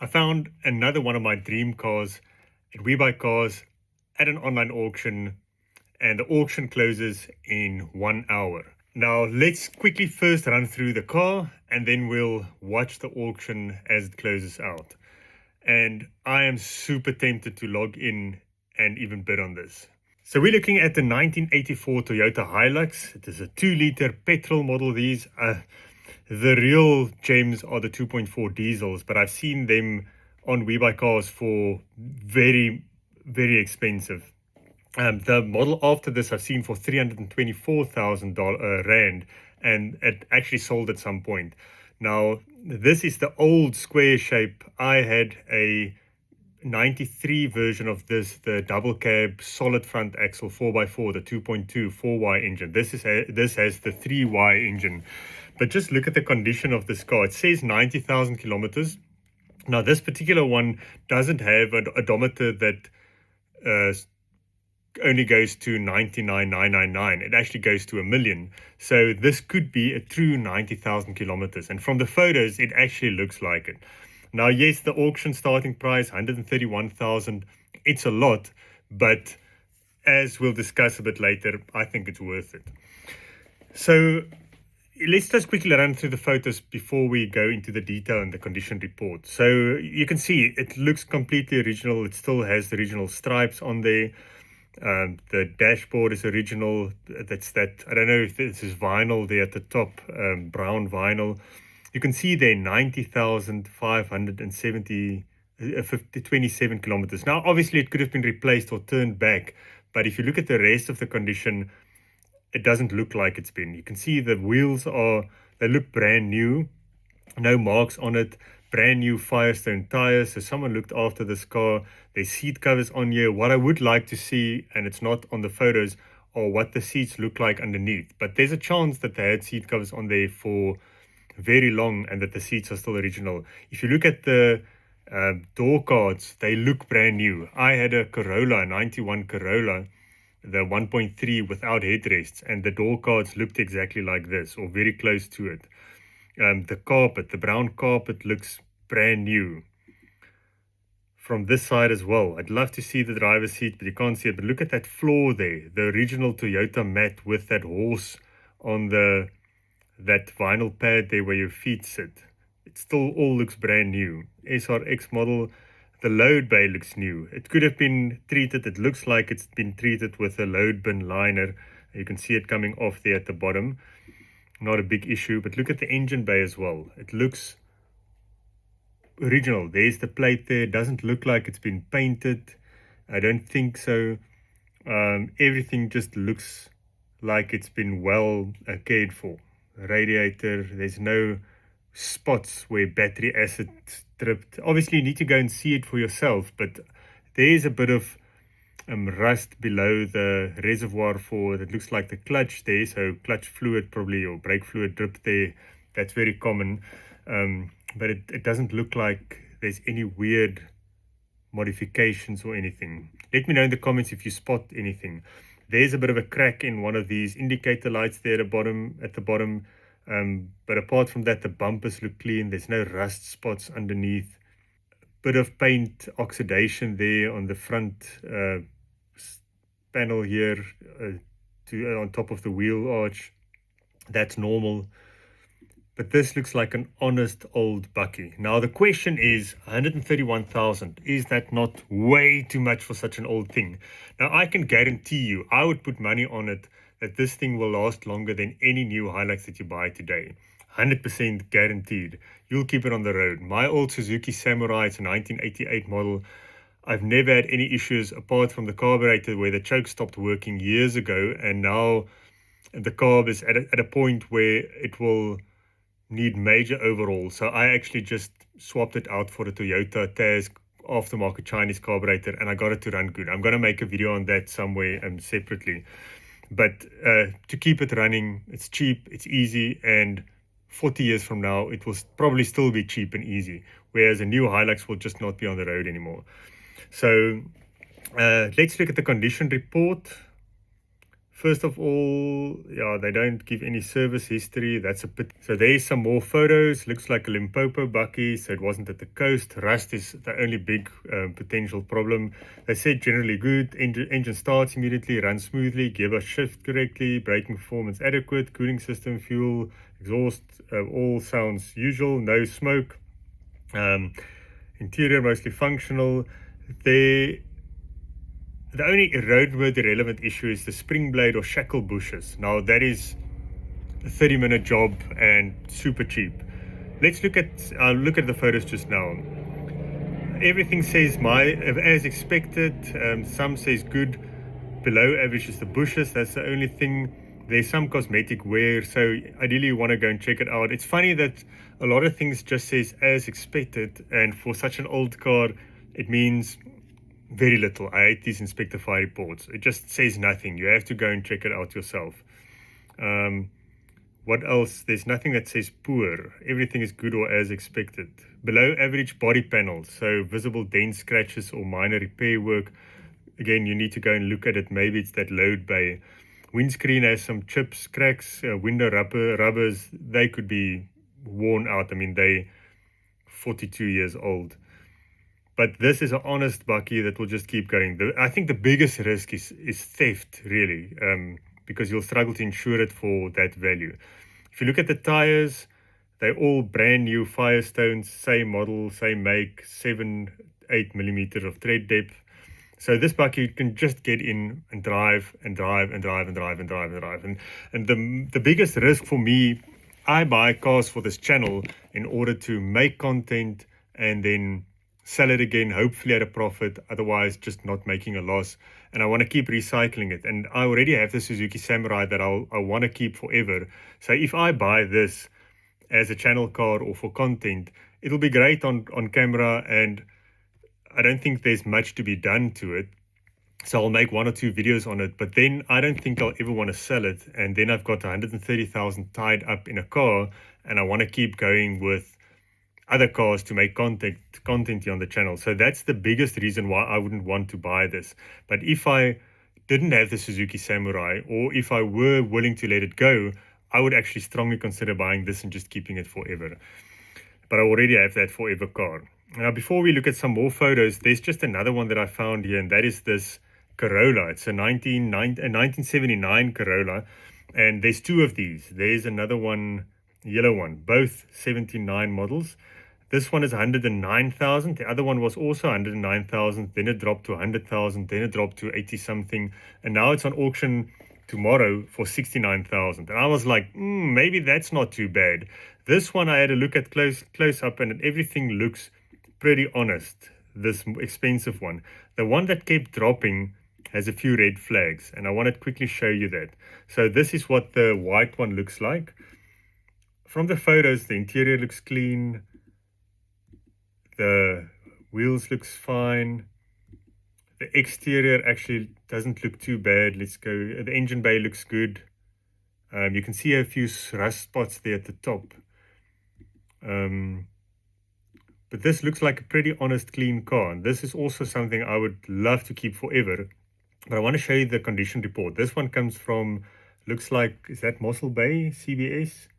I found another one of my dream cars at We Buy Cars at an online auction, and the auction closes in 1 hour. Now, let's quickly first run through the car and then we'll watch the auction as it closes out. And I am super tempted to log in and even bid on this. So we're looking at the 1984 Toyota Hilux. It is a 2-liter petrol model. These are the real gems are the 2.4 diesels, but I've seen them on We Buy Cars for very, very expensive. The model after this I've seen for 324,000 rand, and it actually sold at some point. Now, this is the old square shape. I had a 93 version of this, the double cab solid front axle 4x4, the 2.2 4Y engine. This has the 3Y engine. But just look at the condition of this car. It says 90,000 kilometers. Now, this particular one doesn't have an odometer that only goes to 99,999. It actually goes to 1,000,000. So this could be a true 90,000 kilometers. And from the photos, it actually looks like it. Now, yes, the auction starting price, 131,000. It's a lot, but as we'll discuss a bit later, I think it's worth it. So let's just quickly run through the photos before we go into the detail and the condition report. So you can see it looks completely original. It still has the original stripes on there. The dashboard is original. That's that. I don't know if this is vinyl there at the top, brown vinyl. You can see there 90,527 kilometers. Now, obviously, it could have been replaced or turned back, but if you look at the rest of the condition, it doesn't look like it's been. You can see the wheels they look brand new, no marks on it, brand new Firestone tires. So someone looked after this car. There's seat covers on here. What I would like to see, and it's not on the photos, are what the seats look like underneath. But there's a chance that they had seat covers on there for very long and that the seats are still original. If you look at the door cards, they look brand new. I had a Corolla, a 91 Corolla, the 1.3 without headrests, and the door cards looked exactly like this, or very close to it. The carpet, the brown carpet, looks brand new from this side as well. I'd love to see the driver's seat, but you can't see it. But look at that floor there, the original Toyota mat with that horse on that vinyl pad there where your feet sit. It still all looks brand new. SRX model, the load bay looks new. It could have been treated. It looks like it's been treated with a load bin liner. You can see it coming off there at the bottom. Not a big issue, but look at the engine bay as well. It looks original. There's the plate there. It doesn't look like it's been painted. I don't think so. Everything just looks like it's been well cared for. Radiator, there's no spots where battery acid dripped. Obviously, you need to go and see it for yourself, but there's a bit of rust below the reservoir for that looks like the clutch there. So clutch fluid probably, or brake fluid dripped there. That's very common. But it doesn't look like there's any weird modifications or anything. Let me know in the comments if you spot anything. There's a bit of a crack in one of these indicator lights there at the bottom. But apart from that, the bumpers look clean. There's no rust spots underneath. Bit of paint oxidation there on the front panel here on top of the wheel arch. That's normal. But this looks like an honest old bucky. Now the question is, 131,000, is that not way too much for such an old thing? Now I can guarantee you, I would put money on it, that this thing will last longer than any new Hilux that you buy today. 100% guaranteed. You'll keep it on the road. My old Suzuki Samurai, it's a 1988 model. I've never had any issues apart from the carburetor where the choke stopped working years ago, and now the carb is at a point where it will need major overhaul. So I actually just swapped it out for a Toyota Tazz aftermarket Chinese carburetor, and I got it to run good. I'm going to make a video on that somewhere separately. But to keep it running, it's cheap, it's easy, and 40 years from now, it will probably still be cheap and easy, whereas a new Hilux will just not be on the road anymore. So let's look at the condition report. First of all, yeah, they don't give any service history. That's a bit. So there's some more photos. Looks like a Limpopo bakkie, so it wasn't at the coast. Rust is the only big potential problem. They said generally good. Engine starts immediately, runs smoothly, gearbox shift correctly, braking performance adequate, cooling system, fuel, exhaust, all sounds usual. No smoke. Interior mostly functional. The only roadworthy relevant issue is the spring blade or shackle bushes. Now that is a 30-minute job and super cheap. Let's look at the photos just now. Everything says as expected. Some says good. Below average is the bushes. That's the only thing. There's some cosmetic wear, so ideally you want to go and check it out. It's funny that a lot of things just says as expected, and for such an old car, it means very little. I hate these inspector fire reports. It just says nothing. You have to go and check it out yourself. What else? There's nothing that says poor. Everything is good or as expected. Below average body panels, so visible dents, scratches, or minor repair work. Again, you need to go and look at it. Maybe it's that load bay. Windscreen has some chips, cracks, window rubbers. They could be worn out. I mean, they 42 years old. But this is an honest bakkie that will just keep going. I think the biggest risk is theft, really, because you'll struggle to insure it for that value. If you look at the tires, they're all brand new Firestones, same model, same make, 7-8 millimeters of tread depth. So this bakkie you can just get in and drive and drive and drive and drive and drive and drive. And the biggest risk for me, I buy cars for this channel in order to make content and then sell it again, hopefully at a profit, otherwise just not making a loss. And I want to keep recycling it. And I already have the Suzuki Samurai that I want to keep forever. So if I buy this as a channel car or for content, it'll be great on camera, and I don't think there's much to be done to it. So I'll make 1 or 2 videos on it, but then I don't think I'll ever want to sell it. And then I've got 130,000 tied up in a car, and I want to keep going with other cars to make content here on the channel. So that's the biggest reason why I wouldn't want to buy this. But if I didn't have the Suzuki Samurai, or if I were willing to let it go, I would actually strongly consider buying this and just keeping it forever. But I already have that forever car. Now, before we look at some more photos, there's just another one that I found here, and that is this Corolla. It's a 1979 Corolla, and there's 2 of these. There's another one, yellow one, both 79 models. This one is 109,000. The other one was also 109,000. Then it dropped to 100,000. Then it dropped to 80 something. And now it's on auction tomorrow for 69,000. And I was like, maybe that's not too bad. This one I had a look at close up, and everything looks pretty honest. This expensive one. The one that kept dropping has a few red flags, and I want to quickly show you that. So this is what the white one looks like. From the photos, the interior looks clean. The wheels looks fine. The exterior actually doesn't look too bad. Let's go. The engine bay looks good. You can see a few rust spots there at the top. But this looks like a pretty honest, clean car. And this is also something I would love to keep forever. But I want to show you the condition report. This one comes from, looks like, is that Mossel Bay, CBS?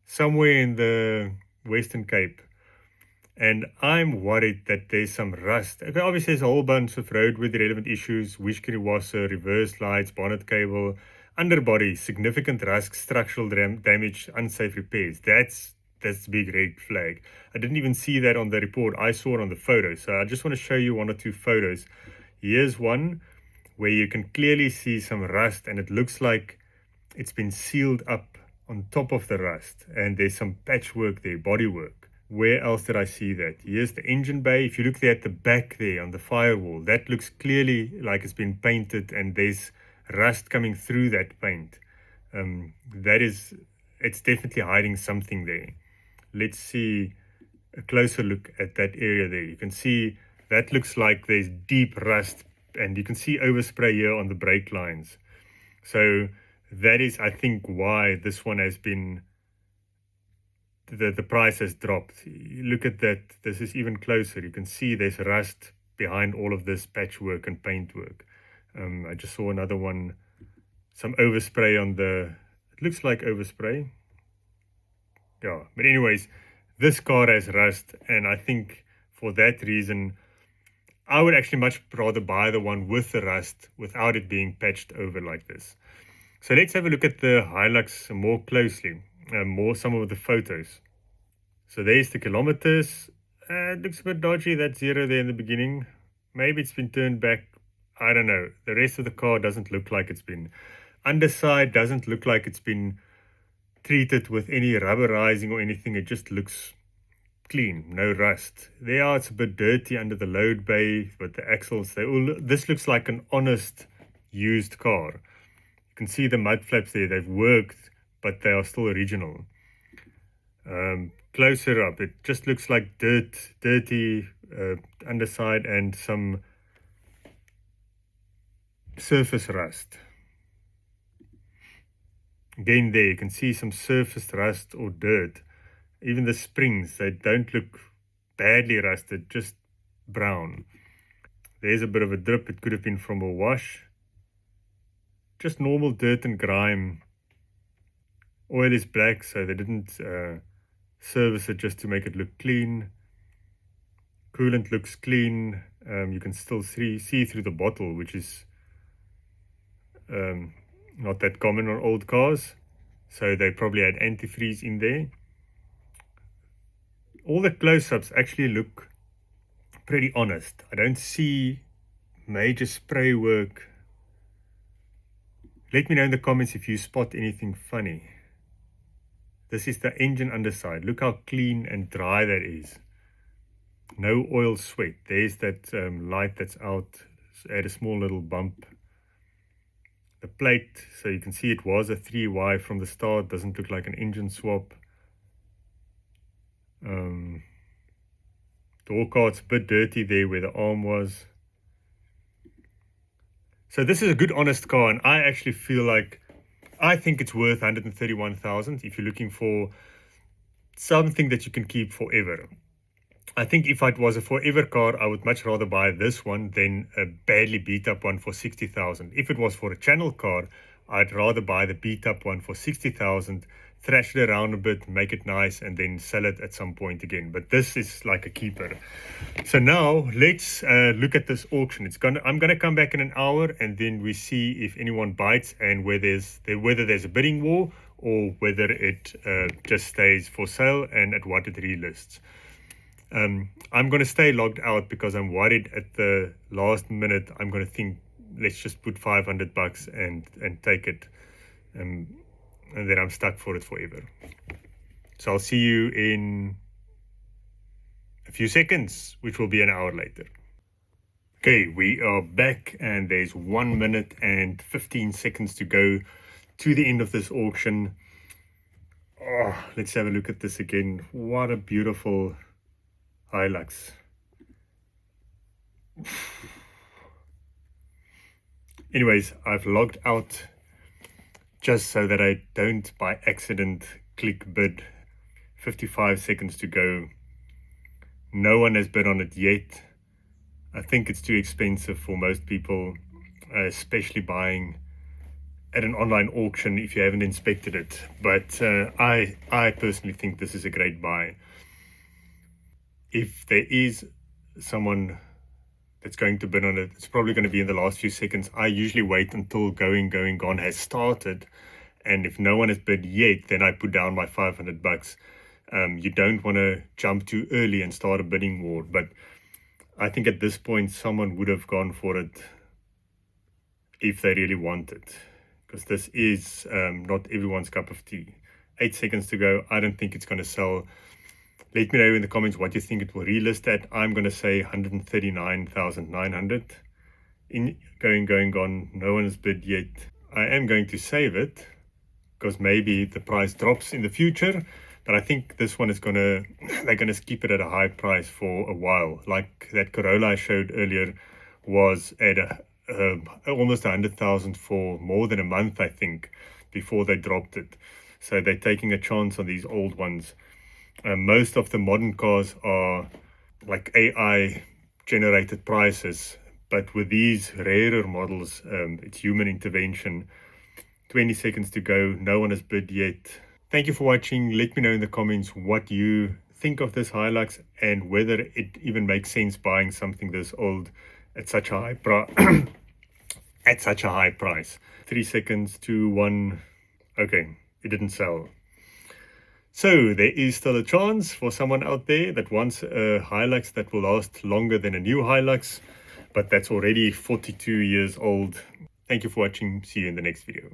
Somewhere in the Western Cape. And I'm worried that there's some rust. Okay, obviously, there's a whole bunch of roadworthy relevant issues: windscreen washer, reverse lights, bonnet cable, underbody, significant rust, structural damage, unsafe repairs. That's the big red flag. I didn't even see that on the report. I saw it on the photos. So I just want to show you 1 or 2 photos. Here's one where you can clearly see some rust, and it looks like it's been sealed up on top of the rust. And there's some patchwork there, bodywork. Where else did I see that? Here's the engine bay. If you look there at the back there on the firewall, that looks clearly like it's been painted, and there's rust coming through that paint. It's definitely hiding something there. Let's see a closer look at that area there. You can see that looks like there's deep rust, and you can see overspray here on the brake lines. So that is, I think, why this one has been, the price has dropped. Look at that. This is even closer. You can see there's rust behind all of this patchwork and paintwork. I just saw another one some overspray on the, it looks like overspray. Yeah, but anyways, this car has rust, and I think for that reason, I would actually much rather buy the one with the rust without it being patched over like this. So let's have a look at the Hilux more closely, some of the photos. So there's the kilometers. It looks a bit dodgy, that 0 there in the beginning. Maybe it's been turned back. I don't know. The rest of the car doesn't look like it's been. Underside doesn't look like it's been treated with any rubberizing or anything. It just looks clean, no rust. There it's a bit dirty under the load bay, but the axles, this looks like an honest used car. You can see the mud flaps there, they've worked, but they are still original. Closer up, it just looks like dirty underside and some surface rust. Again there, you can see some surface rust or dirt. Even the springs, they don't look badly rusted, just brown. There's a bit of a drip, it could have been from a wash. Just normal dirt and grime. Oil is black, so they didn't service it just to make it look clean. Coolant looks clean. You can still see through the bottle, which is not that common on old cars. So they probably had antifreeze in there. All the close-ups actually look pretty honest. I don't see major spray work. Let me know in the comments if you spot anything funny. This is the engine underside. Look how clean and dry that is. No oil sweat. There's that light that's out. Add a small little bump. The plate, so you can see it was a 3Y from the start. Doesn't look like an engine swap. Door card's a bit dirty there where the arm was. So this is a good honest car, and I actually feel like I think it's worth 131,000 if you're looking for something that you can keep forever. I think if it was a forever car, I would much rather buy this one than a badly beat up one for 60,000. If it was for a channel car, I'd rather buy the beat up one for 60,000, thrash it around a bit, make it nice, and then sell it at some point again. But this is like a keeper. So now let's look at this auction. I'm gonna come back in an hour, and then we see if anyone bites and whether there's a bidding war or whether it just stays for sale and at what it relists. I'm going to stay logged out because I'm worried at the last minute I'm going to think, let's just put 500 bucks and take it, and then I'm stuck for it forever. So I'll see you in a few seconds, which will be an hour later. Okay, we are back, and there's 1 minute and 15 seconds to go to the end of this auction. Oh, let's have a look at this again. What a beautiful Hilux. Anyways, I've logged out just so that I don't by accident click bid. 55 seconds to go. No one has bid on it yet. I think it's too expensive for most people, especially buying at an online auction if you haven't inspected it. But I personally think this is a great buy. If there is someone that's going to bid on it, it's probably going to be in the last few seconds. I usually wait until Going Gone has started, and if no one has bid yet, then I put down my 500 bucks. You don't want to jump too early and start a bidding war, but I think at this point someone would have gone for it if they really want it, because this is not everyone's cup of tea. 8 seconds to go. I don't think it's going to sell. Let me know in the comments what you think it will relist at. I'm going to say 139,900. In Going Gone, no one has bid yet. I am going to save it because maybe the price drops in the future. But I think this one is they're going to keep it at a high price for a while. Like that Corolla I showed earlier was at almost 100,000 for more than a month, I think, before they dropped it. So they're taking a chance on these old ones. Most of the modern cars are like AI generated prices, but with these rarer models, it's human intervention. 20 seconds to go. No one has bid yet. Thank you for watching. Let me know in the comments what you think of this Hilux and whether it even makes sense buying something this old at such a high price. 3 seconds, 2, 1. Okay, it didn't sell. So there is still a chance for someone out there that wants a Hilux that will last longer than a new Hilux, but that's already 42 years old. Thank you for watching. See you in the next video.